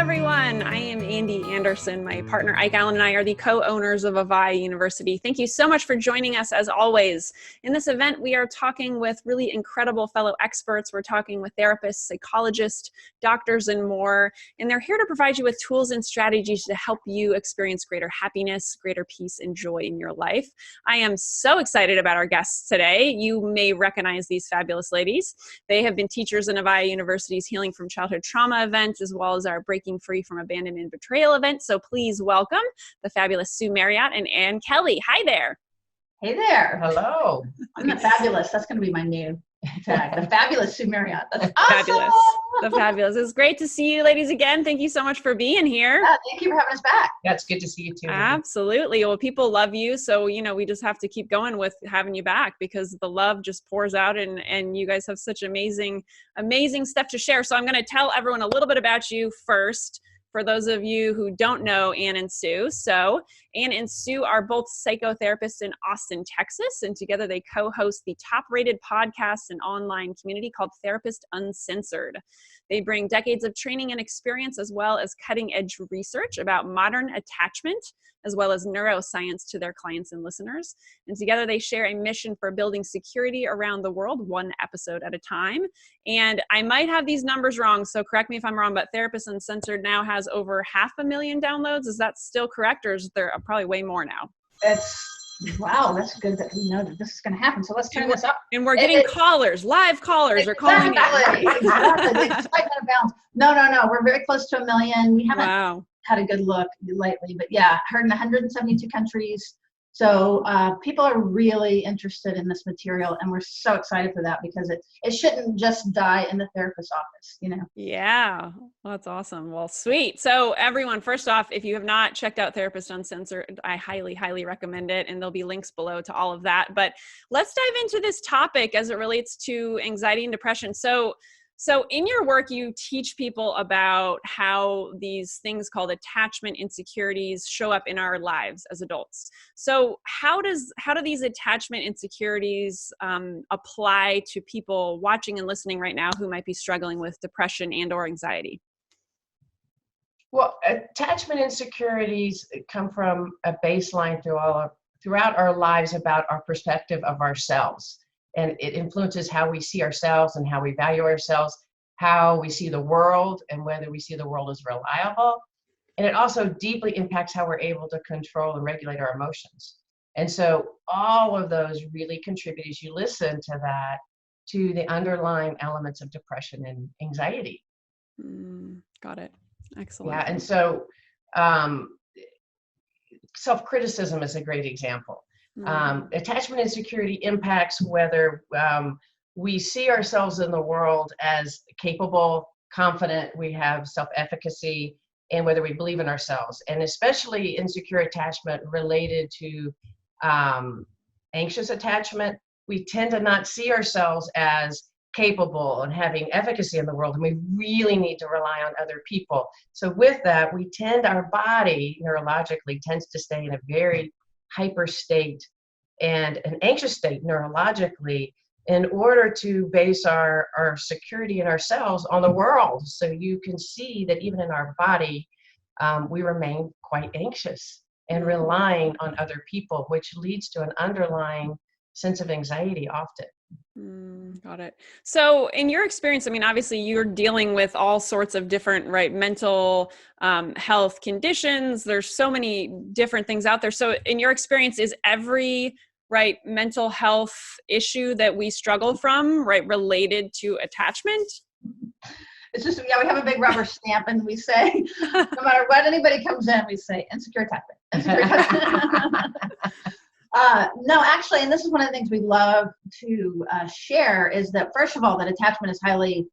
everyone. I am Andy Anderson. My partner Ike Allen and I are the co-owners of Avaya University. Thank you so much for joining us as always. In this event, we are talking with really incredible fellow experts. We're talking with therapists, psychologists, doctors, and more. And they're here to provide you with tools and strategies to help you experience greater happiness, greater peace, and joy in your life. I am so excited about our guests today. You may recognize these fabulous ladies. They have been teachers in Avaya University's Healing from Childhood Trauma event, as well as our Breaking Free from Abandonment and Betrayal event. So please welcome the fabulous Sue Marriott and Kelley. Hi there. Hey there. Hello. I'm the fabulous. That's going to be my new tag. The fabulous Sue Marriott. That's awesome. Fabulous. The fabulous. It's great to see you ladies again. Thank you so much for being here. Yeah, thank you for having us back. Yeah, it's good to see you too. Absolutely. Well, people love you. So, we just have to keep going with having you back because the love just pours out and you guys have such amazing stuff to share. So I'm going to tell everyone a little bit about you first. For those of you who don't know Ann and Sue. So Ann and Sue are both psychotherapists in Austin, Texas, and together they co-host the top-rated podcast and online community called Therapist Uncensored. They bring decades of training and experience as well as cutting-edge research about modern attachment as well as neuroscience to their clients and listeners. And together they share a mission for building security around the world, one episode at a time. And I might have these numbers wrong, so correct me if I'm wrong, but Therapist Uncensored now has over 500,000 downloads. Is that still correct, or is there probably way more now? Wow, that's good that we know that this is going to happen. So let's turn this up. And we're getting live callers are calling in. Exactly. No. We're very close to 1 million. We haven't had a good look lately, but yeah, heard in 172 countries. So people are really interested in this material, and we're so excited for that because it shouldn't just die in the therapist's office, Yeah, well, that's awesome. Well, sweet. So everyone, first off, if you have not checked out Therapist Uncensored, I highly, highly recommend it, and there'll be links below to all of that. But let's dive into this topic as it relates to anxiety and depression. So in your work, you teach people about how these things called attachment insecurities show up in our lives as adults. So how do these attachment insecurities apply to people watching and listening right now who might be struggling with depression and or anxiety? Well, attachment insecurities come from a baseline throughout our lives about our perspective of ourselves. And it influences how we see ourselves and how we value ourselves, how we see the world, and whether we see the world as reliable. And it also deeply impacts how we're able to control and regulate our emotions. And so all of those really contribute, as you listen to that, to the underlying elements of depression and anxiety. Got it. Excellent. Yeah, and so self-criticism is a great example. Attachment insecurity impacts whether we see ourselves in the world as capable, confident, we have self-efficacy, and whether we believe in ourselves. And especially insecure attachment related to anxious attachment, we tend to not see ourselves as capable and having efficacy in the world, and we really need to rely on other people. So with that, our body neurologically tends to stay in a very hyper state and an anxious state neurologically in order to base our security in ourselves on the world. So you can see that even in our body, we remain quite anxious and relying on other people, which leads to an underlying sense of anxiety often. Got it. So in your experience, obviously you're dealing with all sorts of different, mental health conditions. There's so many different things out there. So in your experience, is every mental health issue that we struggle from, related to attachment? It's just, we have a big rubber stamp and we say, no matter what anybody comes in, we say insecure attachment. Insecure attachment. No, actually, and this is one of the things we love to share is that, first of all, that attachment is highly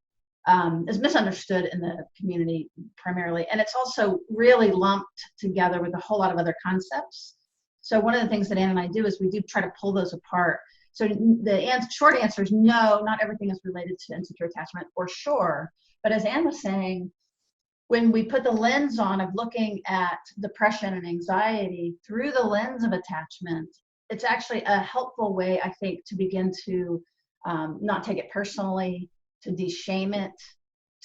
is misunderstood in the community primarily. And it's also really lumped together with a whole lot of other concepts. So one of the things that Ann and I do is we do try to pull those apart. So the short answer is no, not everything is related to insecure attachment, for sure. But as Ann was saying, when we put the lens on of looking at depression and anxiety through the lens of attachment, it's actually a helpful way, I think, to begin to not take it personally, to de-shame it,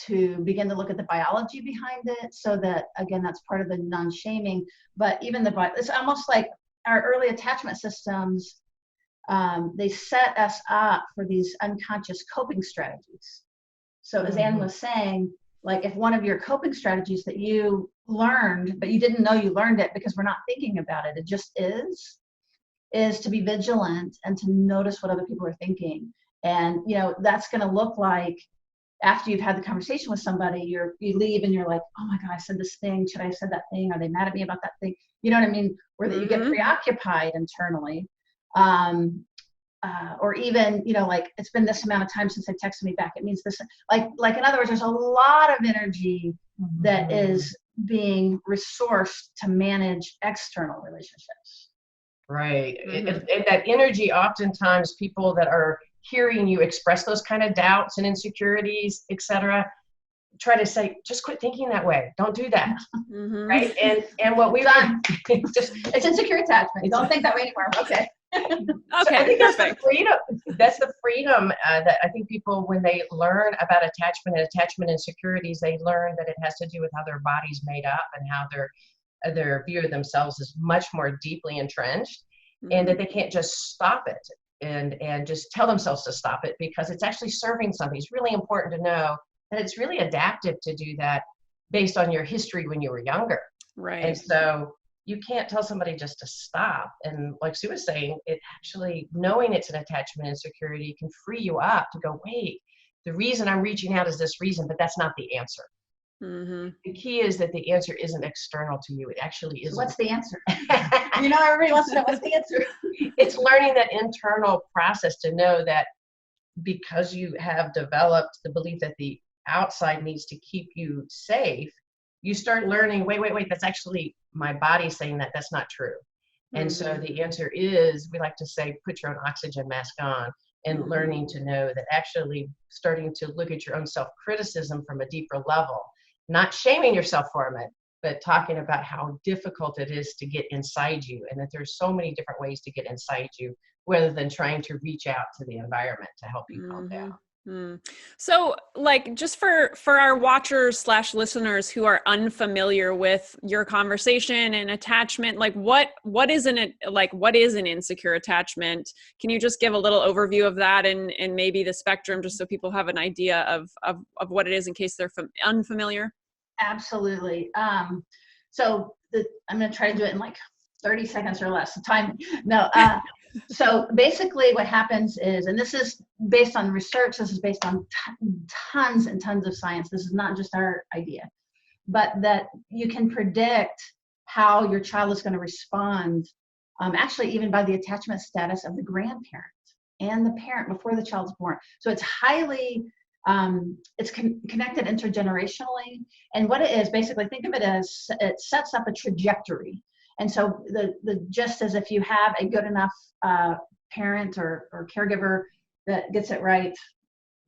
to begin to look at the biology behind it, so that, again, that's part of the non-shaming. But even it's almost like our early attachment systems, they set us up for these unconscious coping strategies. So as Anne was saying, like, if one of your coping strategies that you learned, but you didn't know you learned it because we're not thinking about it, it just is to be vigilant and to notice what other people are thinking. And, you know, that's going to look like, after you've had the conversation with somebody, you leave and you're like, oh my God, I said this thing. Should I have said that thing? Are they mad at me about that thing? You know what I mean? Or that you get preoccupied internally. Or even, you know, like, it's been this amount of time since they texted me back. It means this, like in other words, there's a lot of energy that is being resourced to manage external relationships. Right. And that energy, oftentimes people that are hearing you express those kind of doubts and insecurities, etc., try to say, just quit thinking that way. Don't do that. Right. And what we've done, it's insecure attachment. Don't think that way anymore. Okay. Okay, so I think perfect. That's the freedom that I think people, when they learn about attachment and attachment insecurities, they learn that it has to do with how their body's made up and how their view of themselves is much more deeply entrenched, and that they can't just stop it and just tell themselves to stop it because it's actually serving something. It's really important to know that it's really adaptive to do that based on your history when you were younger. Right. And so you can't tell somebody just to stop. And like Sue was saying, it actually, knowing it's an attachment insecurity can free you up to go, wait, the reason I'm reaching out is this reason, but that's not the answer. The key is that the answer isn't external to you. It actually is. What's the answer? You know, everybody wants to know what's the answer. It's learning that internal process to know that because you have developed the belief that the outside needs to keep you safe, you start learning, wait, that's actually my body saying that. That's not true. And so the answer is, we like to say, put your own oxygen mask on, and learning to know that actually starting to look at your own self-criticism from a deeper level, not shaming yourself for it, but talking about how difficult it is to get inside you, and that there's so many different ways to get inside you, rather than trying to reach out to the environment to help you calm down. So, like, just for our watchers / listeners who are unfamiliar with your conversation and attachment, like what is an insecure attachment? Can you just give a little overview of that and maybe the spectrum, just so people have an idea of what it is in case they're unfamiliar? Absolutely. So I'm going to try to do it in like 30 seconds or less. Time. No. So basically what happens is, and this is based on research, this is based on tons and tons of science. This is not just our idea, but that you can predict how your child is going to respond, actually even by the attachment status of the grandparent and the parent before the child's born. So it's highly, it's connected intergenerationally. And what it is, basically, think of it as, it sets up a trajectory. And so the just as if you have a good enough parent or caregiver that gets it right,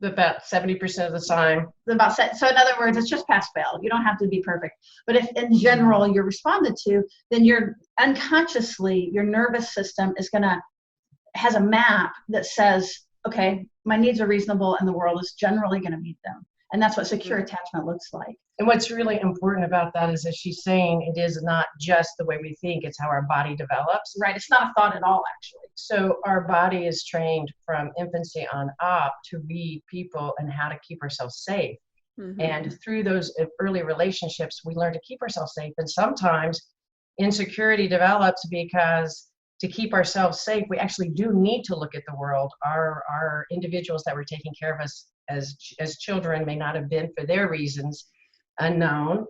about 70% of the time. So in other words, it's just pass fail. You don't have to be perfect. But if in general you're responded to, then you're unconsciously, your nervous system has a map that says, okay, my needs are reasonable and the world is generally going to meet them. And that's what secure attachment looks like. And what's really important about that is that she's saying it is not just the way we think, it's how our body develops. Right, it's not a thought at all, actually. So our body is trained from infancy on up to read people and how to keep ourselves safe. And through those early relationships, we learn to keep ourselves safe. And sometimes insecurity develops because to keep ourselves safe, we actually do need to look at the world. Our individuals that were taking care of us as children may not have been, for their reasons, unknown,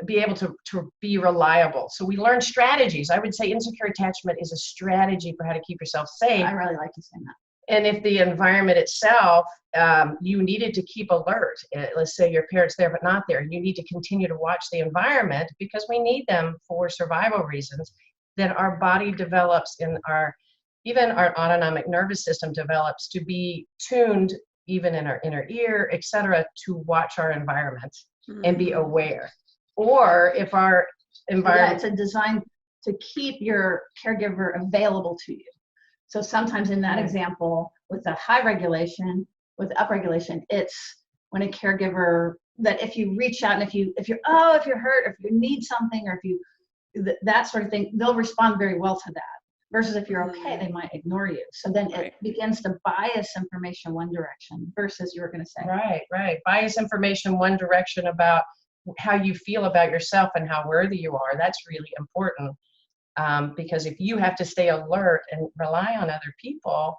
be able to be reliable. So we learn strategies. I would say insecure attachment is a strategy for how to keep yourself safe. I really like you saying that. And if the environment itself, you needed to keep alert, let's say your parents there but not there, and you need to continue to watch the environment because we need them for survival reasons, then our body develops, even our autonomic nervous system develops to be tuned, even in our inner ear, etc., to watch our environment and be aware. Or if our environment... Yeah, it's designed to keep your caregiver available to you. So sometimes in that example, with the high regulation, with the upregulation, it's when a caregiver, that if you reach out and if you're hurt, or if you need something, or if you, that sort of thing, they'll respond very well to that. Versus if you're okay, they might ignore you. So then it begins to bias information one direction versus you were going to say. Right. Bias information one direction about how you feel about yourself and how worthy you are. That's really important. Because if you have to stay alert and rely on other people,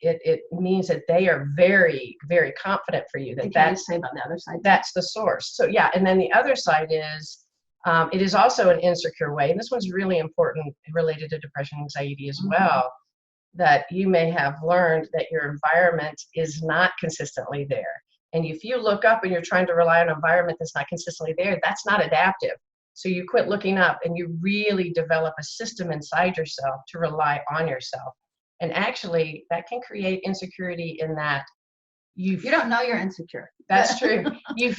it means that they are very, very confident for you. That's say about the other side. That's the source. So yeah, and then the other side is, it is also an insecure way, and this one's really important related to depression and anxiety as well, that you may have learned that your environment is not consistently there. And if you look up and you're trying to rely on an environment that's not consistently there, that's not adaptive. So you quit looking up and you really develop a system inside yourself to rely on yourself. And actually, that can create insecurity in that you don't know you're insecure. That's true.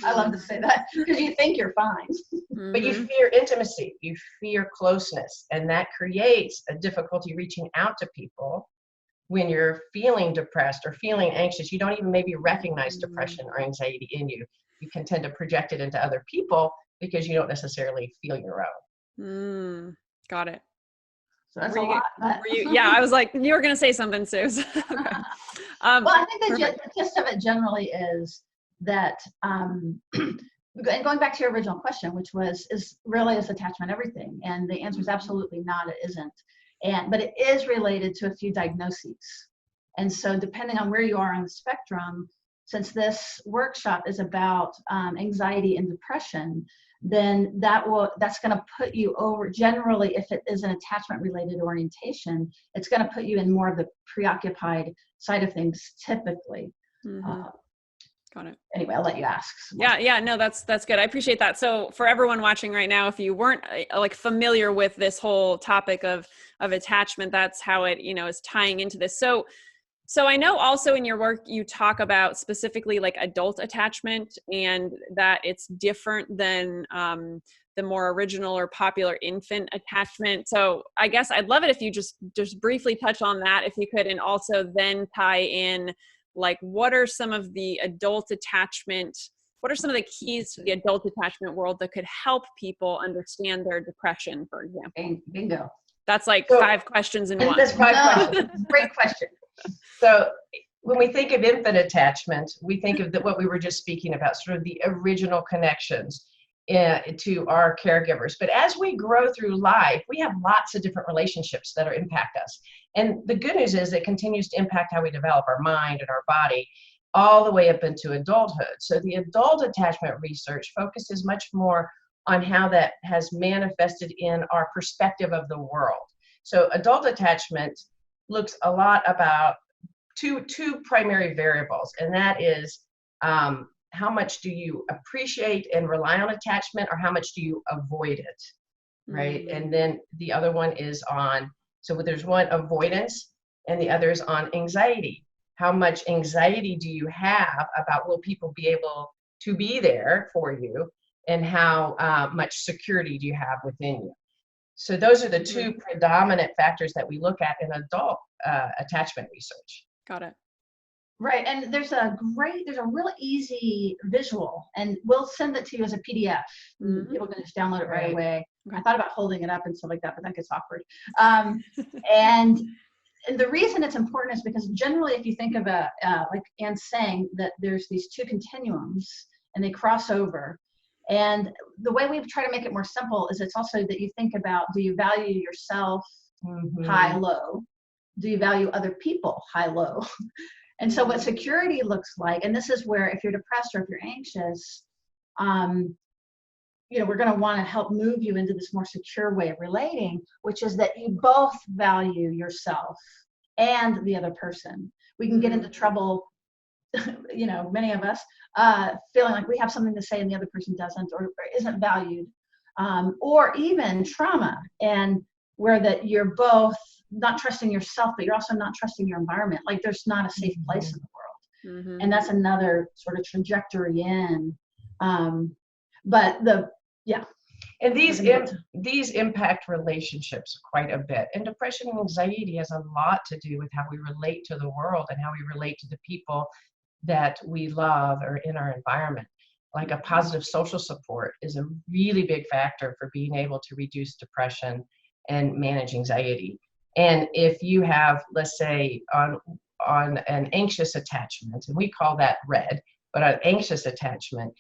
I love to say that because you think you're fine. But you fear intimacy, you fear closeness, and that creates a difficulty reaching out to people when you're feeling depressed or feeling anxious. You don't even maybe recognize depression or anxiety in you. You can tend to project it into other people because you don't necesserly feel your own. Got it. So that's a lot. Yeah, I was like, you were going to say something, Sue. Okay. Well, I think the gist of it generally is that, and going back to your original question, which was, is attachment everything? And the answer is absolutely not, it isn't. But it is related to a few diagnoses. And so depending on where you are on the spectrum, since this workshop is about anxiety and depression, then that's going to put you over, generally, if it is an attachment related orientation, it's going to put you in more of the preoccupied side of things typically. Got it. Anyway, I'll let you ask. Yeah, no, that's good. I appreciate that. So for everyone watching right now, if you weren't like familiar with this whole topic of attachment, that's how it, is tying into this. So I know also in your work, you talk about specifically like adult attachment and that it's different than the more original or popular infant attachment. So I guess I'd love it if you just briefly touch on that, if you could, and also then tie in like what are some of the keys to the adult attachment world that could help people understand their depression, for example? Bingo. That's like 5 questions in one. That's 5 questions. Great question. So when we think of infant attachment, we think of what we were just speaking about, sort of the original connections to our caregivers. But as we grow through life, we have lots of different relationships that impact us. And the good news is it continues to impact how we develop our mind and our body all the way up into adulthood. So the adult attachment research focuses much more on how that has manifested in our perspective of the world. So adult attachment looks a lot about two primary variables, and that is how much do you appreciate and rely on attachment, or how much do you avoid it, right? And then the other one is so there's one avoidance and the other is on anxiety. How much anxiety do you have about will people be able to be there for you, and how much security do you have within you? So those are the 2 predominant factors that we look at in adult attachment research. Got it. Right, and there's a really easy visual, and we'll send it to you as a PDF. People can just download it right away. Okay. I thought about holding it up and stuff like that, but that gets awkward. And the reason it's important is because generally, if you think of like Anne's saying, that there's these 2 continuums and they cross over. And the way we try to make it more simple is it's also that you think about, do you value yourself high, low? Do you value other people high, low? And so what security looks like, and this is where if you're depressed or if you're anxious, we're going to want to help move you into this more secure way of relating, which is that you both value yourself and the other person. We can get into trouble, many of us, feeling like we have something to say and the other person doesn't, or isn't valued, or even trauma, and where that you're both not trusting yourself, but you're also not trusting your environment. Like there's not a safe place in the world. And that's another sort of trajectory in, and these impact relationships quite a bit. And depression and anxiety has a lot to do with how we relate to the world and how we relate to the people that we love are in our environment. Like a positive social support is a really big factor for being able to reduce depression and manage anxiety. And if you have, let's say, on an anxious attachment, and we call that red, but an anxious attachment,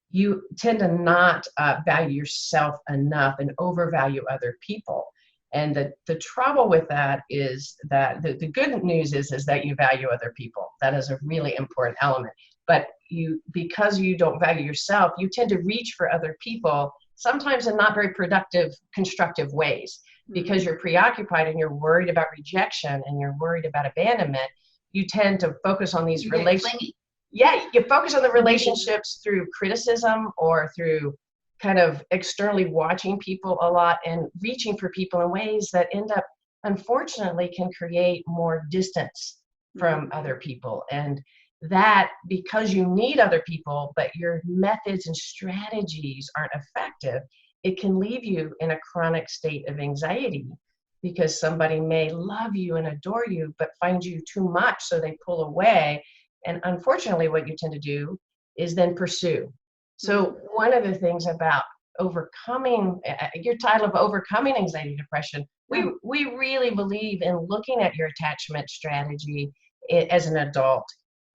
you tend to not value yourself enough and overvalue other people. And the trouble with that is that the good news is that you value other people. That is a really important element. But because you don't value yourself, you tend to reach for other people, sometimes in not very productive, constructive ways. Because you're preoccupied and you're worried about rejection and you're worried about abandonment, you tend to focus on these relationships. Yeah, you focus on the relationships through criticism or through kind of externally watching people a lot and reaching for people in ways that end up, unfortunately, can create more distance from other people. And that, because you need other people, but your methods and strategies aren't effective, it can leave you in a chronic state of anxiety because somebody may love you and adore you, but find you too much, so they pull away. And unfortunately, what you tend to do is then pursue. So one of the things about overcoming, your title of Overcoming Anxiety Depression, we really believe in looking at your attachment strategy as an adult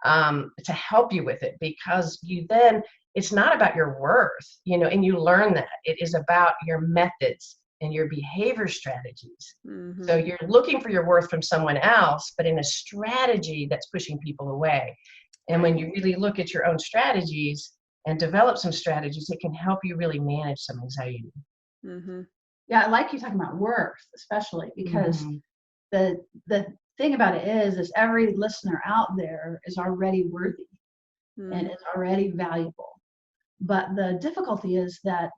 to help you with it, because you then, it's not about your worth, and you learn that. It is about your methods and your behavior strategies. Mm-hmm. So you're looking for your worth from someone else, but in a strategy that's pushing people away. And when you really look at your own strategies and develop some strategies, it can help you really manage some anxiety. Mm-hmm. Yeah, I like you talking about worth, especially because the thing about it is every listener out there is already worthy and is already valuable. But the difficulty is that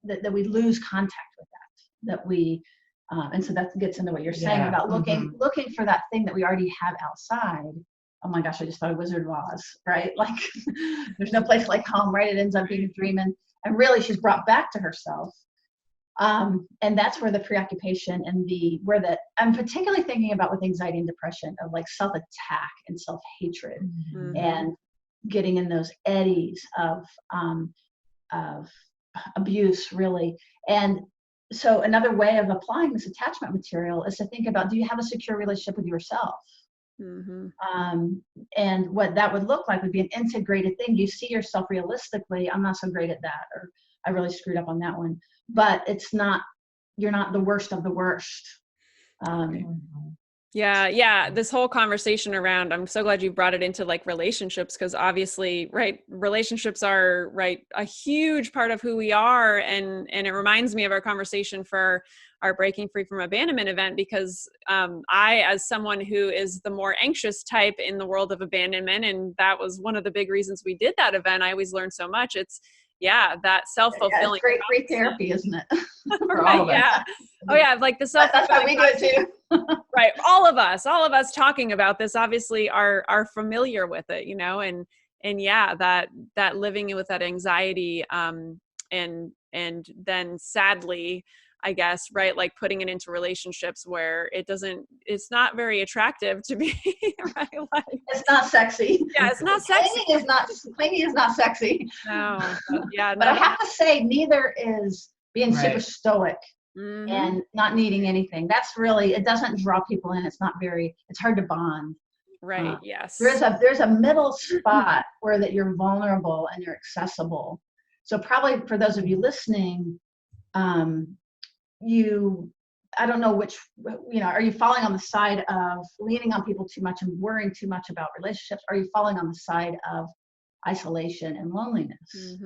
that we lose contact with that we and so that gets into what you're saying about looking for that thing that we already have outside. Oh my gosh, I just thought of Wizard of Oz, right? Like there's no place like home, right? It ends up being a dream, and really she's brought back to herself. And that's where the preoccupation and I'm particularly thinking about with anxiety and depression of like self-attack and self-hatred and getting in those eddies of abuse, really. And so another way of applying this attachment material is to think about, do you have a secure relationship with yourself? And what that would look like would be an integrated thing. You see yourself realistically, I'm not so great at that, or I really screwed up on that one. But you're not the worst of the worst. Yeah. This whole conversation around, I'm so glad you brought it into like relationships, because obviously, right, relationships are a huge part of who we are. And it reminds me of our conversation for our Breaking Free from Abandonment event, because I, as someone who is the more anxious type in the world of abandonment, and that was one of the big reasons we did that event. I always learn so much. It's that self-fulfilling. It's great free therapy, isn't it? Right, yeah. Oh yeah, like the self. That's how we do it too. Right. All of us talking about this obviously are familiar with it, and that living with that anxiety, and then sadly, I guess, right, like putting it into relationships where it's not very attractive to be, right? Like, it's not sexy. Yeah, it's not sexy. Clingy is not sexy. No. Yeah. But I have to say, neither is being super stoic and not needing anything. That's really, it doesn't draw people in. It's hard to bond. Right. Yes. There's a middle spot where that you're vulnerable and you're accessible. So probably for those of you listening, I don't know which, are you falling on the side of leaning on people too much and worrying too much about relationships? Are you falling on the side of isolation and loneliness?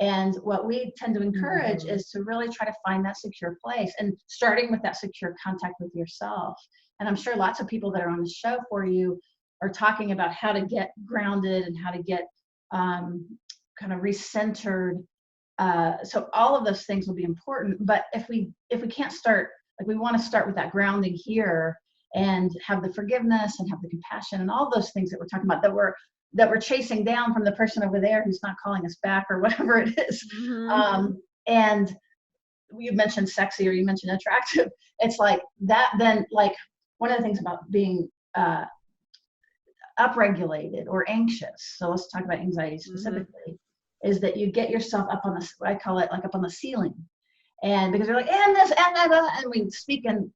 And what we tend to encourage is to really try to find that secure place, and starting with that secure contact with yourself. And I'm sure lots of people that are on the show for you are talking about how to get grounded and how to get kind of recentered. So all of those things will be important. But if we can't start, like, we want to start with that grounding here and have the forgiveness and have the compassion and all those things that we're talking about that we're chasing down from the person over there who's not calling us back or whatever it is. And you mentioned sexy or you mentioned attractive. It's like that. Then, like, one of the things about being upregulated or anxious, so let's talk about anxiety specifically, is that you get yourself up on the, I call it like up on the ceiling. And because they're like, and this, and that, and we speak in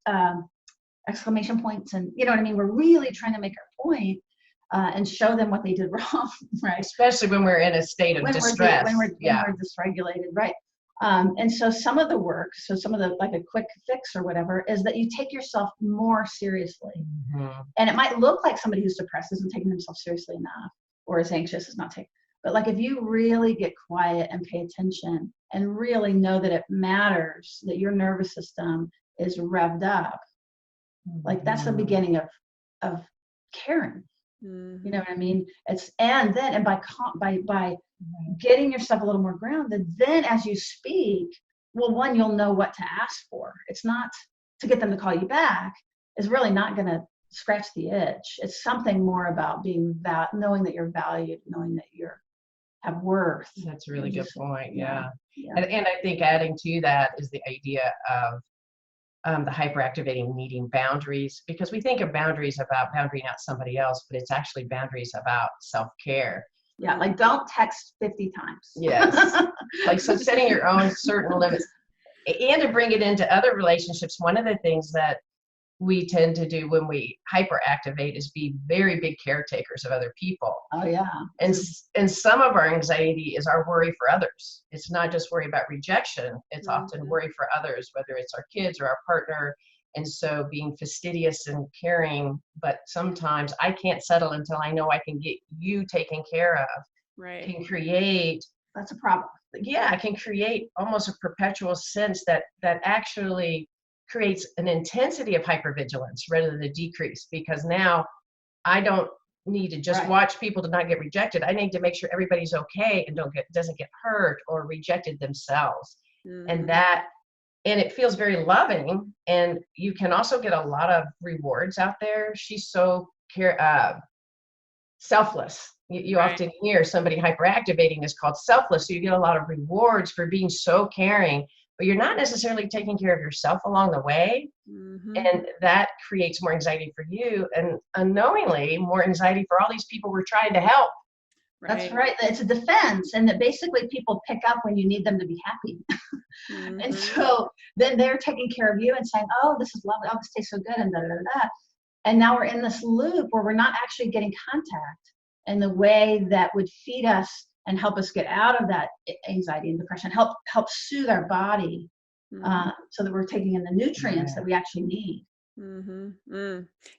exclamation points, and you know what I mean? We're really trying to make our point and show them what they did wrong, right? Especially when we're in a state of distress. When we're dysregulated, right? And so some of the work, so some of the, like a quick fix or whatever, is that you take yourself more seriously. And it might look like somebody who's depressed isn't taking themselves seriously enough, or is anxious is not taking. But like if you really get quiet and pay attention and really know that it matters, that your nervous system is revved up, like that's the beginning of caring. You know what I mean? It's, and by getting yourself a little more grounded, then as you speak, well, one, you'll know what to ask for. It's not to get them to call you back. It's really not going to scratch the itch. It's something more about being knowing that you're valued, knowing that you're have worth. That's a really good point. Yeah. And I think adding to that is the idea of the hyperactivating needing boundaries, because we think of boundaries about boundarying out somebody else, but it's actually boundaries about self-care. Yeah, like don't text 50 times. Yes. Like, so setting your own certain limits. And to bring it into other relationships, one of the things that we tend to do when we hyperactivate is be very big caretakers of other people. Oh yeah. And some of our anxiety is our worry for others. It's not just worry about rejection. It's often worry for others, whether it's our kids or our partner. And so being fastidious and caring, but sometimes I can't settle until I know I can get you taken care of. Right. Can create. That's a problem. Yeah, it can create almost a perpetual sense that actually creates an intensity of hypervigilance rather than a decrease, because now I don't need to just watch people to not get rejected. I need to make sure everybody's okay and doesn't get hurt or rejected themselves. And it feels very loving. And you can also get a lot of rewards out there. She's so selfless. You often hear somebody hyperactivating is called selfless. So you get a lot of rewards for being so caring, but you're not necessarily taking care of yourself along the way. And that creates more anxiety for you, and unknowingly more anxiety for all these people we're trying to help. That's right. It's a defense, and that basically people pick up when you need them to be happy. And so then they're taking care of you and saying, oh, this is lovely. Oh, this tastes so good, and da, da, da, da. And now we're in this loop where we're not actually getting contact in the way that would feed us and help us get out of that anxiety and depression, help soothe our body, so that we're taking in the nutrients that we actually need.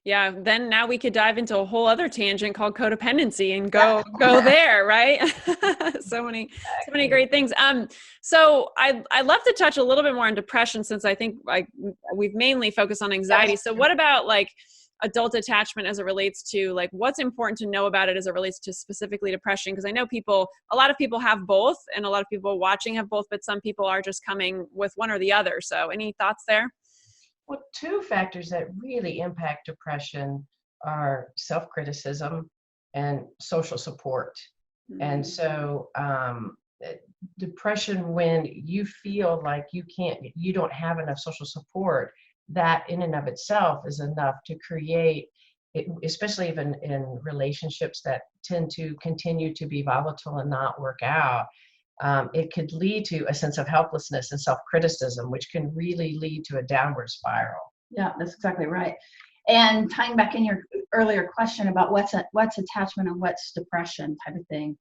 Yeah. Then now we could dive into a whole other tangent called codependency and go there, right? So many great things. So I'd love to touch a little bit more on depression, since I think we've mainly focused on anxiety. So what about like adult attachment as it relates to like what's important to know about it as it relates to specifically depression? Because I know a lot of people have both, and a lot of people watching have both, but some people are just coming with one or the other. So any thoughts there? Well, two factors that really impact depression are self-criticism and social support. And so depression, when you feel like you don't have enough social support, that in and of itself is enough to create, especially even in relationships that tend to continue to be volatile and not work out. It could lead to a sense of helplessness and self-criticism, which can really lead to a downward spiral. Yeah, that's exactly right. And tying back in your earlier question about what's attachment and what's depression type of thing,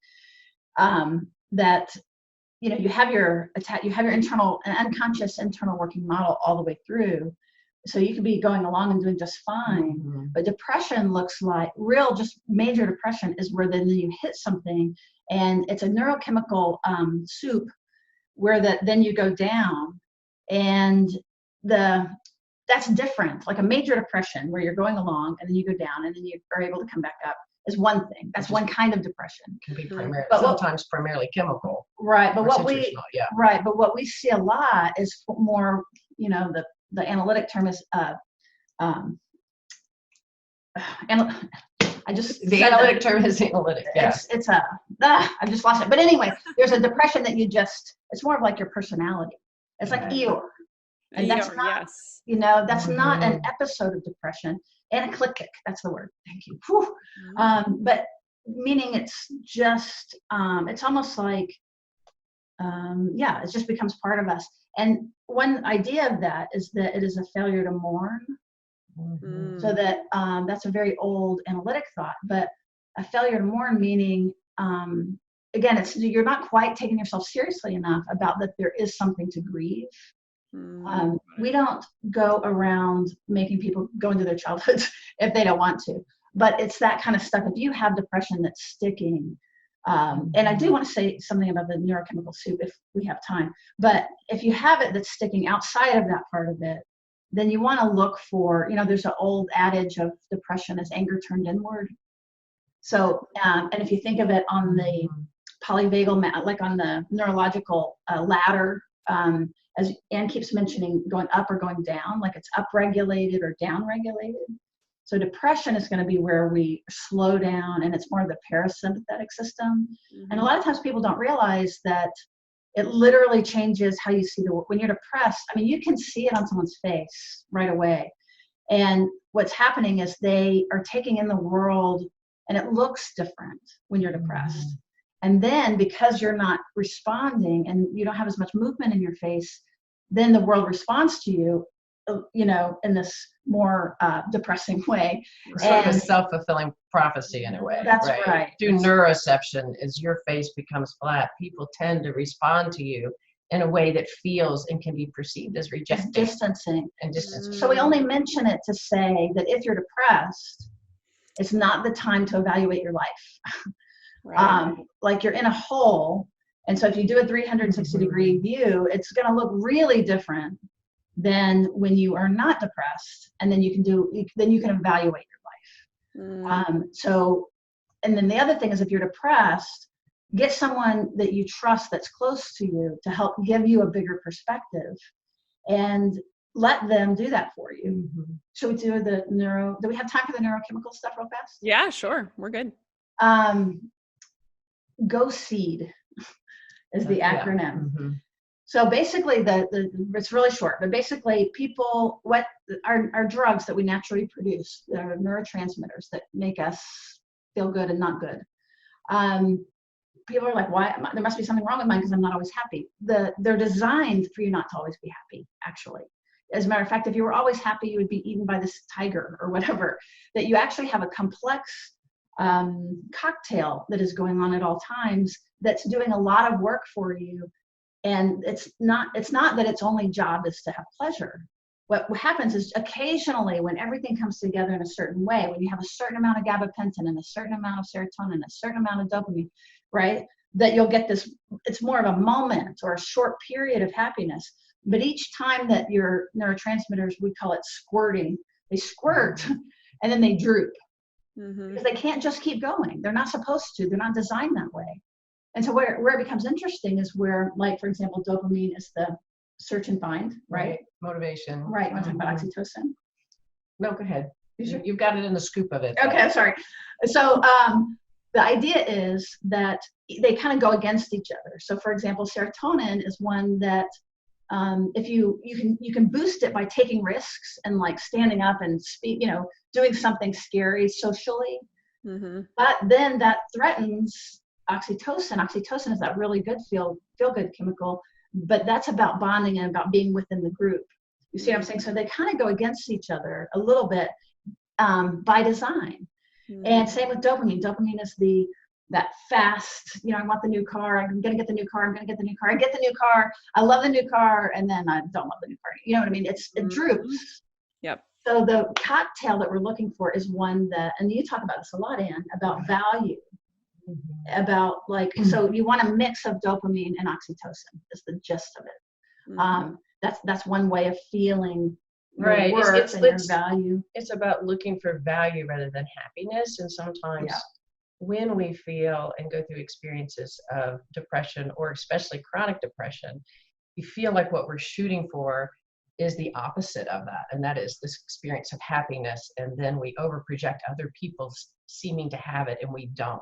that you have your internal and unconscious internal working model all the way through, so you could be going along and doing just fine. But depression looks like just major depression is where then you hit something, and it's a neurochemical soup where then you go down, and that's different. Like a major depression where you're going along and then you go down and then you are able to come back up is one thing. That's one kind of depression. Can be sometimes primarily chemical. Right, but what we see a lot is more, the analytic term is the analytic term is analytic. Yeah. I just lost it. But anyway, there's a depression that it's more of like your personality. It's like Eeyore. And that's not, that's not an episode of depression. Anaclitic, that's the word. Thank you. Whew. But meaning it's just, it's almost like, it just becomes part of us. And one idea of that is that it is a failure to mourn. So that that's a very old analytic thought, but a failure to mourn meaning, again, it's you're not quite taking yourself seriously enough about that there is something to grieve. We don't go around making people go into their childhoods if they don't want to, but it's that kind of stuff. If you have depression that's sticking, and I do want to say something about the neurochemical soup if we have time, but if you have it that's sticking outside of that part of it, then you want to look for, there's an old adage of depression as anger turned inward. So, and if you think of it on the polyvagal, like on the neurological ladder, as Anne keeps mentioning, going up or going down, like it's upregulated or downregulated. So depression is going to be where we slow down, and it's more of the parasympathetic system. And a lot of times people don't realize that it literally changes how you see the world. When you're depressed, I mean, you can see it on someone's face right away. And what's happening is they are taking in the world, and it looks different when you're depressed. And then because you're not responding and you don't have as much movement in your face, then the world responds to you, in this more depressing way. Sort of a self-fulfilling prophecy in a way. That's right. Through neuroception, as your face becomes flat, people tend to respond to you in a way that feels and can be perceived as rejecting. Distancing. And distancing. So we only mention it to say that if you're depressed, it's not the time to evaluate your life. Like you're in a hole. And so if you do a 360-degree view, it's going to look really different than when you are not depressed. And then you can evaluate your life. And then the other thing is, if you're depressed, get someone that you trust that's close to you to help give you a bigger perspective, and let them do that for you. Should we do do we have time for the neurochemical stuff real fast? Yeah, sure. We're good. Go SEED is the acronym. So basically, it's really short, but basically people, what are drugs that we naturally produce, are neurotransmitters that make us feel good and not good. People are like, why? There must be something wrong with mine because I'm not always happy. They're designed for you not to always be happy, actually. As a matter of fact, if you were always happy, you would be eaten by this tiger or whatever. That you actually have a complex cocktail that is going on at all times that's doing a lot of work for you. And it's not that its only job is to have pleasure. What happens is occasionally when everything comes together in a certain way, when you have a certain amount of gabapentin and a certain amount of serotonin, a certain amount of dopamine, right, that you'll get this, it's more of a moment or a short period of happiness. But each time that your neurotransmitters, we call it squirting, they squirt and then they droop. Because they can't just keep going. They're not supposed to. They're not designed that way. And so where it becomes interesting is where, like, for example, dopamine is the search and find, right? Motivation. Right. You want to talk about oxytocin? No, go ahead. You've got it in the scoop of it. Okay, I'm sorry. So the idea is that they kind of go against each other. So, for example, serotonin is one that if you can boost it by taking risks and like standing up and doing something scary socially. But then that threatens oxytocin. Oxytocin is that really good feel good chemical, but that's about bonding and about being within the group. You see what I'm saying? So they kind of go against each other a little bit by design. And same with dopamine. Dopamine is that fast, I want the new car. I'm going to get the new car. I'm going to get the new car. I get the new car. I love the new car. And then I don't love the new car. You know what I mean? It droops. Yep. So the cocktail that we're looking for is one that, and you talk about this a lot, Anne, about value. About so you want a mix of dopamine and oxytocin is the gist of it. That's one way of feeling right. It's your value. It's about looking for value rather than happiness. And sometimes when we feel and go through experiences of depression, or especially chronic depression, you feel like what we're shooting for is the opposite of that. And that is this experience of happiness. And then we overproject other people seeming to have it and we don't.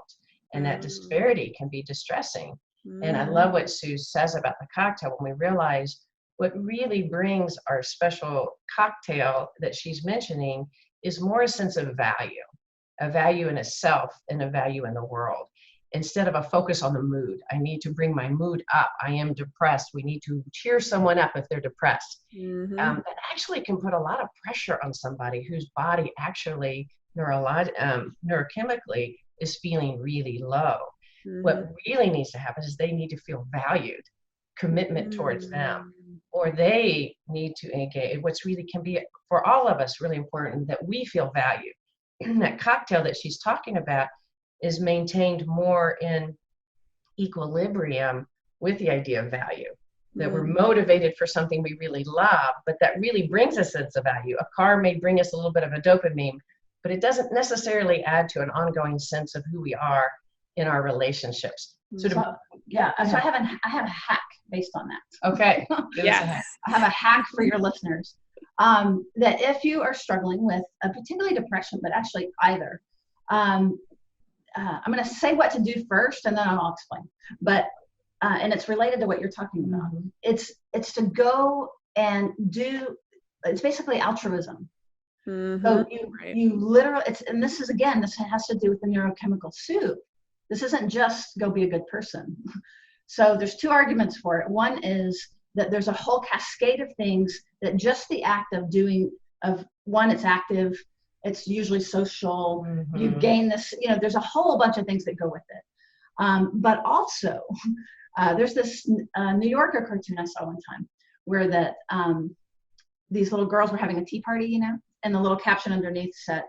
And that disparity can be distressing. And I love what Sue says about the cocktail, when we realize what really brings our special cocktail that she's mentioning is more a sense of a value in itself and a value in the world, instead of a focus on the mood. I need to bring my mood up. I am depressed. We need to cheer someone up if they're depressed. That actually can put a lot of pressure on somebody whose body actually neurochemically is feeling really low. What really needs to happen is they need to feel valued, commitment towards them, or they need to engage. What's really can be for all of us really important that we feel valued. That cocktail that she's talking about is maintained more in equilibrium with the idea of value, that we're motivated for something we really love, but that really brings a sense of value. A car may bring us a little bit of a dopamine, but it doesn't necessarily add to an ongoing sense of who we are in our relationships. So I have a hack based on that. Okay. Yes. I have a hack for your listeners. That if you are struggling with particularly depression, but actually either, I'm going to say what to do first, and then I'll explain. But and it's related to what you're talking about. It's to go and do. It's basically altruism. So you literally. And this has to do with the neurochemical soup. This isn't just go be a good person. So there's two arguments for it. One is that there's a whole cascade of things that just the act of doing, it's active, it's usually social, you gain this, there's a whole bunch of things that go with it. But also, there's this New Yorker cartoon I saw one time where these little girls were having a tea party, and the little caption underneath said,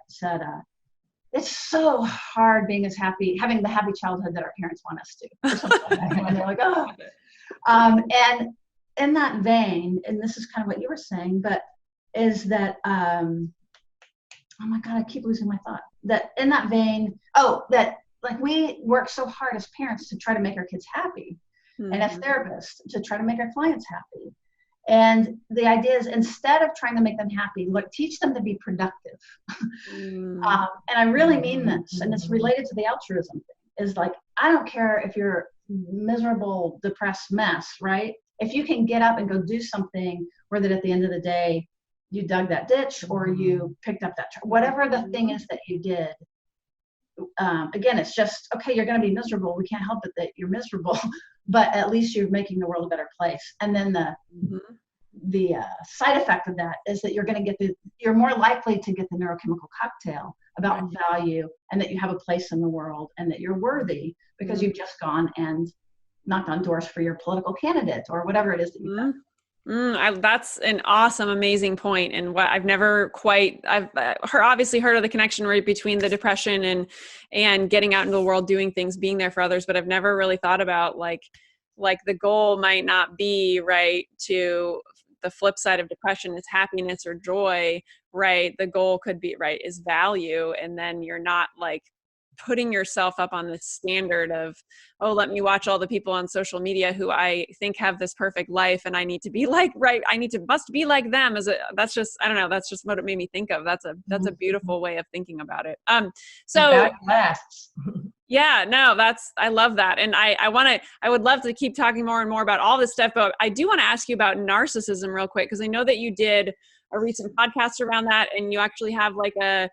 it's so hard having the happy childhood that our parents want us to, or something like that. And they're like, oh. And in that vein, and this is kind of what you were saying, but is that, oh my God, I keep losing my thought. That in that vein, that like we work so hard as parents to try to make our kids happy, and as therapists to try to make our clients happy. And the idea is, instead of trying to make them happy, teach them to be productive. And I really mean this, and it's related to the altruism thing, is like, I don't care if you're a miserable, depressed mess, right? If you can get up and go do something where that at the end of the day, you dug that ditch or you picked up that, whatever the thing is that you did. Again, it's just, okay, you're going to be miserable. We can't help it that you're miserable, but at least you're making the world a better place. And then the side effect of that is that you're more likely to get the neurochemical cocktail about value, and that you have a place in the world, and that you're worthy because you've just gone and knocked on doors for your political candidate or whatever it is that you've done. That's an awesome, amazing point. And what I've obviously heard of the connection right between the depression and getting out into the world, doing things, being there for others. But I've never really thought about like the goal might not be to the flip side of depression is happiness or joy, right? The goal could be is value. And then you're not like putting yourself up on the standard of, oh, let me watch all the people on social media who I think have this perfect life and I need to be like, must be like them. That's just what it made me think of. That's a beautiful way of thinking about it. So that lasts. Yeah, no, I love that. And I would love to keep talking more and more about all this stuff, but I do want to ask you about narcissism real quick, because I know that you did a recent podcast around that, and you actually have like a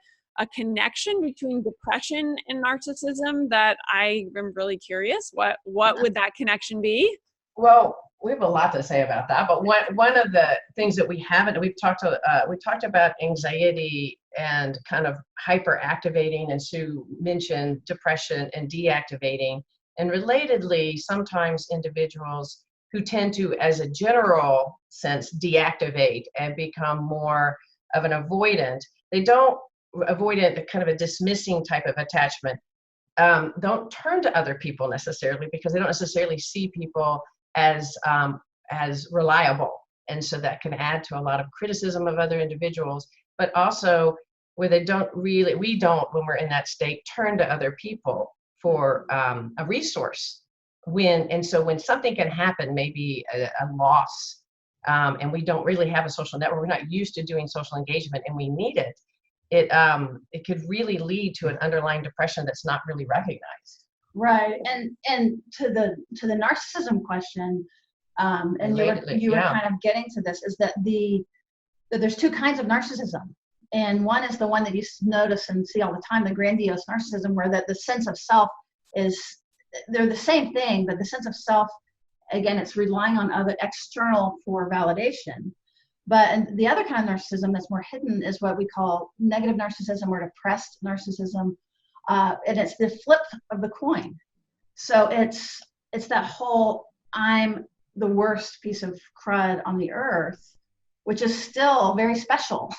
connection between depression and narcissism that I am really curious. What would that connection be? Well, we have a lot to say about that, but one of the things that we talked about anxiety and kind of hyperactivating, and Sue mentioned depression and deactivating, and relatedly, sometimes individuals who tend to, as a general sense, deactivate and become more of an avoidant. They don't avoid it, kind of a dismissing type of attachment. Don't turn to other people necessarily, because they don't necessarily see people as reliable, and so that can add to a lot of criticism of other individuals. But also, where we don't, when we're in that state, turn to other people for a resource. So when something can happen, maybe a loss, and we don't really have a social network, we're not used to doing social engagement, and we need it. It could really lead to an underlying depression that's not really recognized. Right. And to the narcissism question, and you were kind of getting to this, is that there's two kinds of narcissism. And one is the one that you notice and see all the time, the grandiose narcissism, where the sense of self is, they're the same thing, but the sense of self, again, it's relying on other external for validation. But the other kind of narcissism that's more hidden is what we call negative narcissism or depressed narcissism. And it's the flip of the coin. So it's that whole, I'm the worst piece of crud on the earth, which is still very special.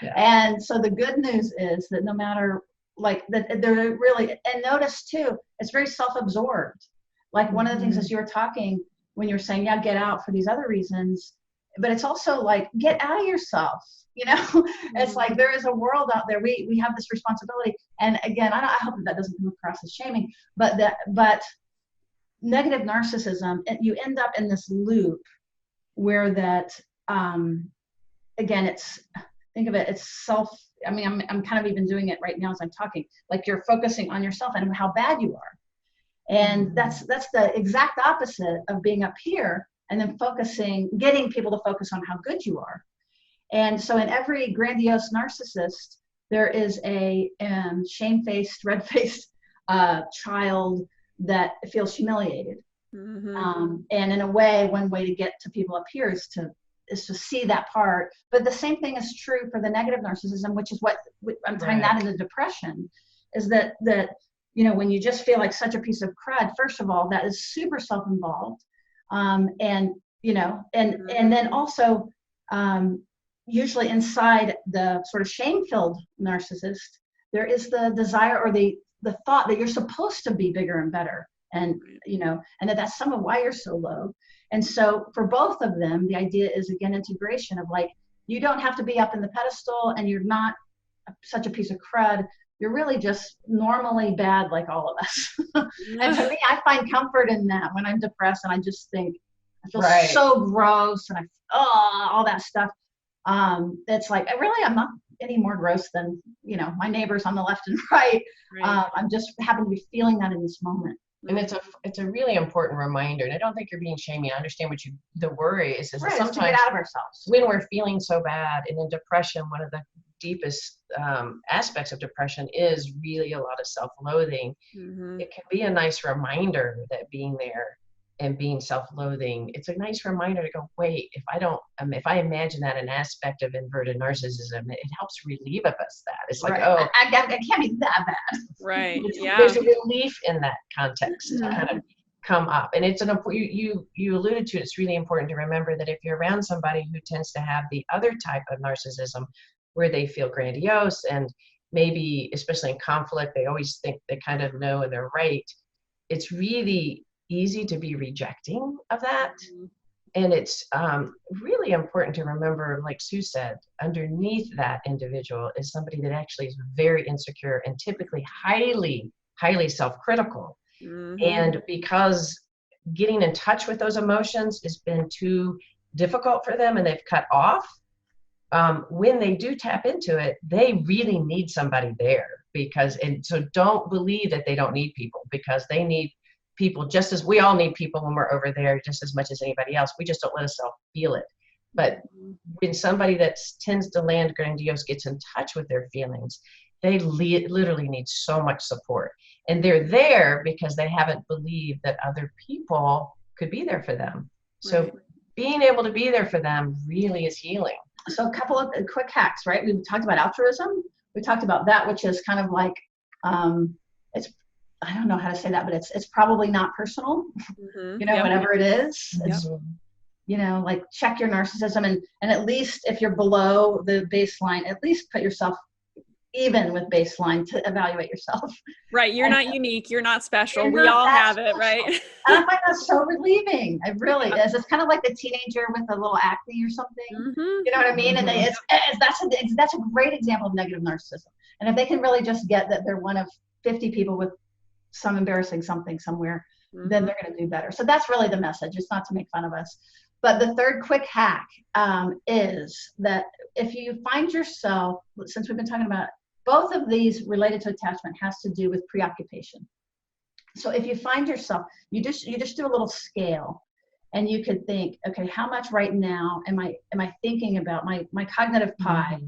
Yeah. And so the good news is that no matter, like, that they're really, and notice too, it's very self-absorbed. Like one of the things as you were talking, when you were saying, yeah, get out for these other reasons, but it's also like, get out of yourself, you know? It's like, there is a world out there. We have this responsibility. And again, I hope that doesn't come across as shaming, but negative narcissism, you end up in this loop where that, again, think of it, it's self, I mean, I'm kind of even doing it right now as I'm talking, like you're focusing on yourself and how bad you are. And that's the exact opposite of being up here and then getting people to focus on how good you are. And so in every grandiose narcissist, there is a shame-faced, red-faced child that feels humiliated. And in a way, one way to get to people up here is to see that part. But the same thing is true for the negative narcissism, which is what I'm tying that into depression, is that you know, when you just feel like such a piece of crud, first of all, that is super self-involved. And, you know, and then also, usually inside the sort of shame-filled narcissist, there is the desire or the thought that you're supposed to be bigger and better. And, you know, and that's some of why you're so low. And so for both of them, the idea is, again, integration of like, you don't have to be up in the pedestal and you're not such a piece of crud. You're really just normally bad like all of us. And for me, I find comfort in that when I'm depressed and I just think, I feel so gross and all that stuff. It's like, I'm not any more gross than, you know, my neighbors on the left and right. I'm just happen to be feeling that in this moment. And it's a really important reminder. And I don't think you're being shamey. I understand the worry is that sometimes to get out of ourselves when we're feeling so bad, and in depression, one of the deepest aspects of depression is really a lot of self-loathing. It can be a nice reminder that being there and being self-loathing, it's a nice reminder to go, wait, if I imagine that an aspect of inverted narcissism, it helps relieve of us that. It's like, oh, I can't be that bad. Right. Yeah. There's a relief in that context to kind of come up. And it's you alluded to, it's really important to remember that if you're around somebody who tends to have the other type of narcissism, where they feel grandiose and maybe, especially in conflict, they always think they kind of know and they're right. It's really easy to be rejecting of that. And it's really important to remember, like Sue said, underneath that individual is somebody that actually is very insecure and typically highly, highly self-critical. And because getting in touch with those emotions has been too difficult for them and they've cut off, when they do tap into it, they really need somebody there and so don't believe that they don't need people, because they need people just as we all need people when we're over there just as much as anybody else. We just don't let ourselves feel it. But when somebody that tends to land grandiose gets in touch with their feelings, they literally need so much support. And they're there because they haven't believed that other people could be there for them. So being able to be there for them really is healing. So a couple of quick hacks, right? We talked about altruism. We talked about that, which is kind of like, I don't know how to say that, but it's probably not personal, you know, whatever it is. It's, you know, like check your narcissism and at least if you're below the baseline, at least put yourself even with baseline to evaluate yourself. Right. You're not unique. You're not special. We all have it, right? And I find that so relieving. It really is. It's kind of like the teenager with a little acne or something. You know what I mean? And that's a great example of negative narcissism. And if they can really just get that they're one of 50 people with some embarrassing something somewhere, then they're going to do better. So that's really the message. It's not to make fun of us. But the third quick hack is that if you find yourself, since we've been talking about both of these related to attachment, has to do with preoccupation. So if you find yourself, you just do a little scale, and you could think, okay, how much right now am I thinking about my cognitive pie?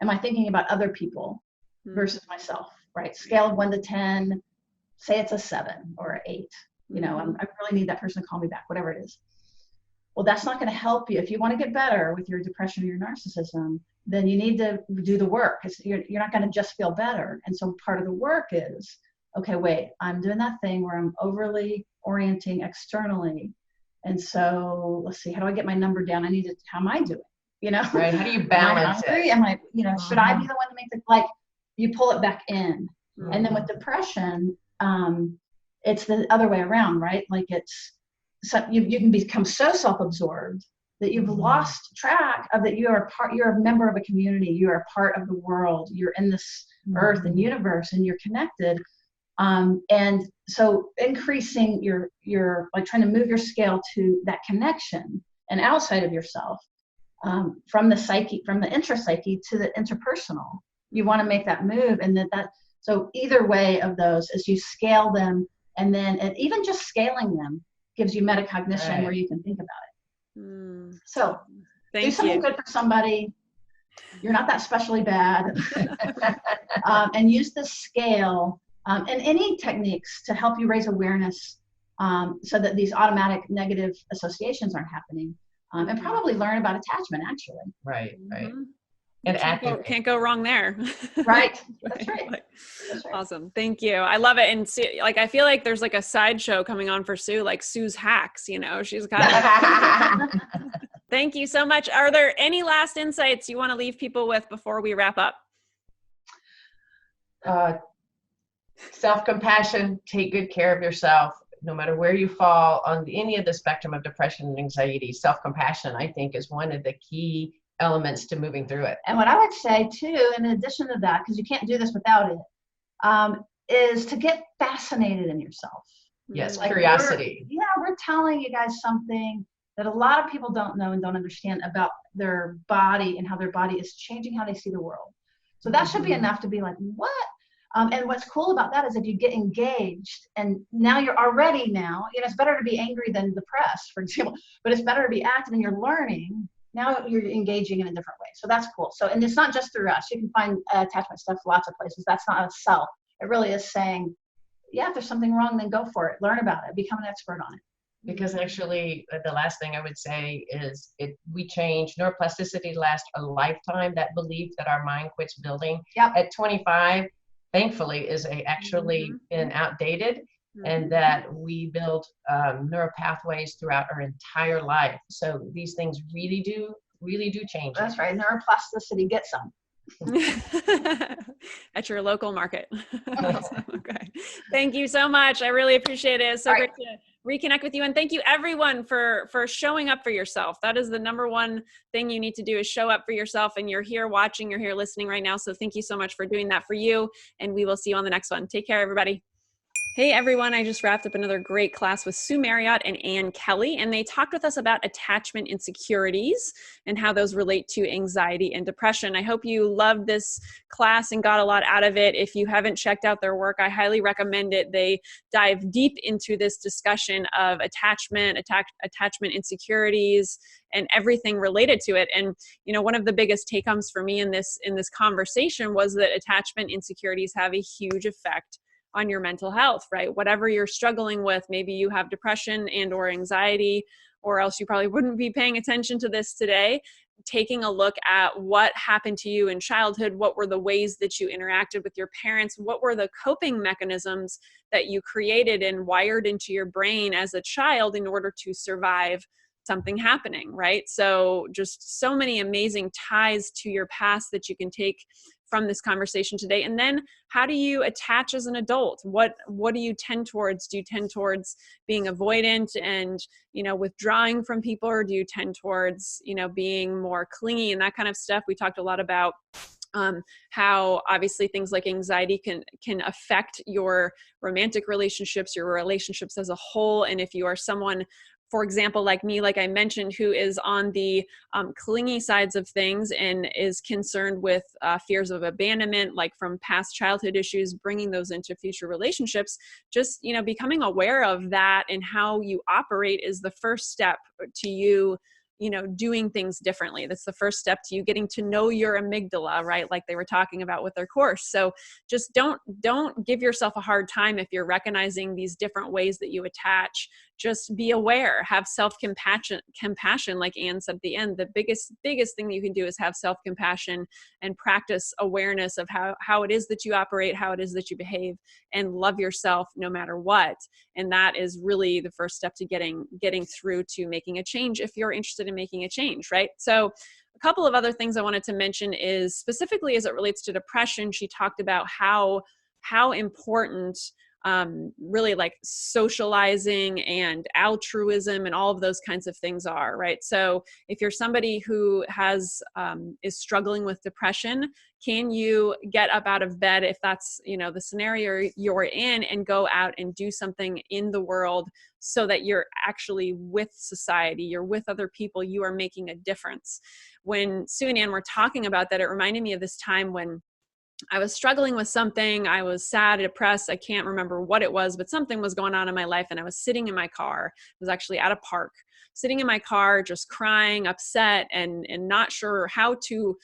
am I thinking about other people versus myself, right? Scale of 1 to 10, say it's a 7 or an 8. You know, I really need that person to call me back, whatever it is. Well, that's not going to help you. If you want to get better with your depression or your narcissism, then you need to do the work. You're not going to just feel better. And so part of the work is, okay, wait, I'm doing that thing where I'm overly orienting externally. And so let's see, how do I get my number down? How am I doing? You know, right? How do you balance it? Am I, you know, should I be the one to make like, you pull it back in. And then with depression, it's the other way around, right? Like you can become so self-absorbed that you've lost track of that you're a member of a community, you're a part of the world, you're in this earth and universe, and you're connected. And so increasing your like trying to move your scale to that connection and outside of yourself, from the psyche, from the intrapsyche to the interpersonal, you want to make that move. And so either way of those is you scale them, and then even just scaling them gives you metacognition where you can think about it. So do something good for somebody. You're not that specially bad. And use the scale and any techniques to help you raise awareness, so that these automatic negative associations aren't happening. And probably learn about attachment, actually. Right. And can't go wrong there. Right. That's right. That's right. Awesome. Thank you. I love it. And Sue, like, I feel like there's like a sideshow coming on for Sue, like Sue's hacks, you know, she's got Thank you so much. Are there any last insights you want to leave people with before we wrap up? Self-compassion, take good care of yourself. No matter where you fall on any of the spectrum of depression and anxiety, self-compassion, I think, is one of the key elements to moving through it. And what I would say too, in addition to that, because you can't do this without it, is to get fascinated in yourself. Yes, like curiosity. We're telling you guys something that a lot of people don't know and don't understand about their body and how their body is changing how they see the world. So that should be enough to be like, what? And what's cool about that is if you get engaged, and now you're already you know, it's better to be angry than depressed, for example, but it's better to be active and you're learning. Now you're engaging in a different way. So that's cool. So, and it's not just through us. You can find attachment stuff lots of places. That's not a self. It really is saying, yeah, if there's something wrong, then go for it. Learn about it. Become an expert on it. Because actually, the last thing I would say is we change. Neuroplasticity lasts a lifetime. That belief that our mind quits building at 25, thankfully, is actually been outdated. And that we build neural pathways throughout our entire life. So these things really do change. That's right. Neuroplasticity, get some. At your local market. Okay. Thank you so much. I really appreciate it. It's so great to reconnect with you. And thank you everyone for showing up for yourself. That is the number one thing you need to do, is show up for yourself. And you're here watching, you're here listening right now. So thank you so much for doing that for you. And we will see you on the next one. Take care, everybody. Hey everyone, I just wrapped up another great class with Sue Marriott and Kelley, and they talked with us about attachment insecurities and how those relate to anxiety and depression. I hope you loved this class and got a lot out of it. If you haven't checked out their work, I highly recommend it. They dive deep into this discussion of attachment insecurities, and everything related to it. And, you know, one of the biggest take-homes for me in this conversation was that attachment insecurities have a huge effect on your mental health, right? Whatever you're struggling with, maybe you have depression and or anxiety, or else you probably wouldn't be paying attention to this today. Taking a look at what happened to you in childhood, what were the ways that you interacted with your parents, what were the coping mechanisms that you created and wired into your brain as a child in order to survive something happening, right? So just so many amazing ties to your past that you can take from this conversation today. And then how do you attach as an adult? What do you tend towards? Do you tend towards being avoidant and, you know, withdrawing from people, or do you tend towards, you know, being more clingy and that kind of stuff? We talked a lot about how obviously things like anxiety can affect your romantic relationships, your relationships as a whole. And if you are someone, for example, like me, like I mentioned, who is on the clingy sides of things and is concerned with fears of abandonment, like from past childhood issues, bringing those into future relationships, just, you know, becoming aware of that and how you operate is the first step to you doing things differently. That's the first step to you getting to know your amygdala, right? Like they were talking about with their course. So just don't give yourself a hard time if you're recognizing these different ways that you attach. Just be aware, have self-compassion, like Anne said at the end. The biggest thing that you can do is have self-compassion and practice awareness of how it is that you operate, how it is that you behave, and love yourself no matter what. And that is really the first step to getting through to making a change if you're interested in making a change, right? So a couple of other things I wanted to mention is specifically as it relates to depression, she talked about how important really like socializing and altruism and all of those kinds of things are, right? So if you're somebody who is struggling with depression, can you get up out of bed if that's, the scenario you're in, and go out and do something in the world so that you're actually with society, you're with other people, you are making a difference. When Sue and Ann were talking about that, it reminded me of this time when I was struggling with something. I was sad, depressed. I can't remember what it was, but something was going on in my life. And I was sitting in my car. I was actually at a park, sitting in my car, just crying, upset, and not sure how to,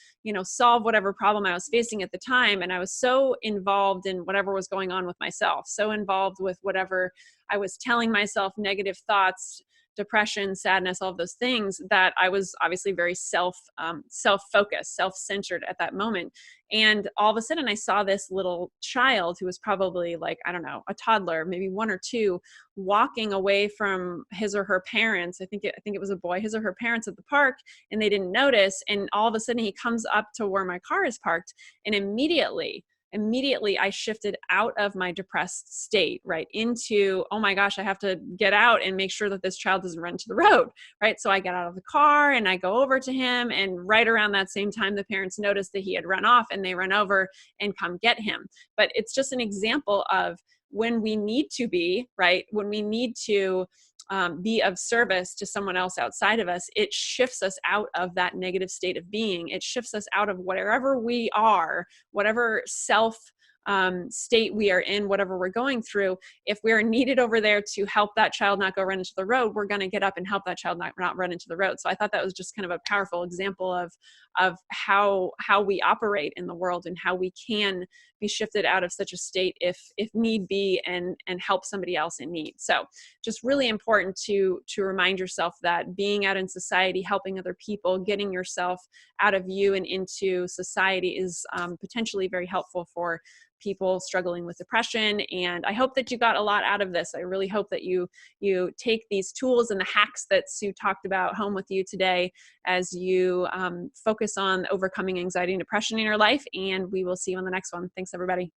solve whatever problem I was facing at the time. And I was so involved in whatever was going on with myself, so involved with whatever I was telling myself, negative thoughts, depression, sadness, all of those things, that I was obviously very self-focused, self-centered at that moment. And all of a sudden I saw this little child who was probably like, I don't know, a toddler, maybe 1 or 2, walking away from his or her parents. I think it was a boy, his or her parents at the park, and they didn't notice. And all of a sudden he comes up to where my car is parked, and immediately I shifted out of my depressed state, right, into, oh my gosh, I have to get out and make sure that this child doesn't run to the road, right? So I get out of the car and I go over to him, and right around that same time, the parents noticed that he had run off, and they run over and come get him. But it's just an example of when we need to be, right, when we need to be of service to someone else outside of us, it shifts us out of that negative state of being. It shifts us out of wherever we are, whatever self state we are in, whatever we're going through. If we're needed over there to help that child not go run into the road, we're going to get up and help that child not run into the road. So I thought that was just kind of a powerful example of how we operate in the world, and how we can be shifted out of such a state if need be, and help somebody else in need. So just really important to remind yourself that being out in society, helping other people, getting yourself out of you and into society is potentially very helpful for people struggling with depression. And I hope that you got a lot out of this. I really hope that you take these tools and the hacks that Sue talked about home with you today as you focus on overcoming anxiety and depression in your life. And we will see you on the next one. Thanks, everybody.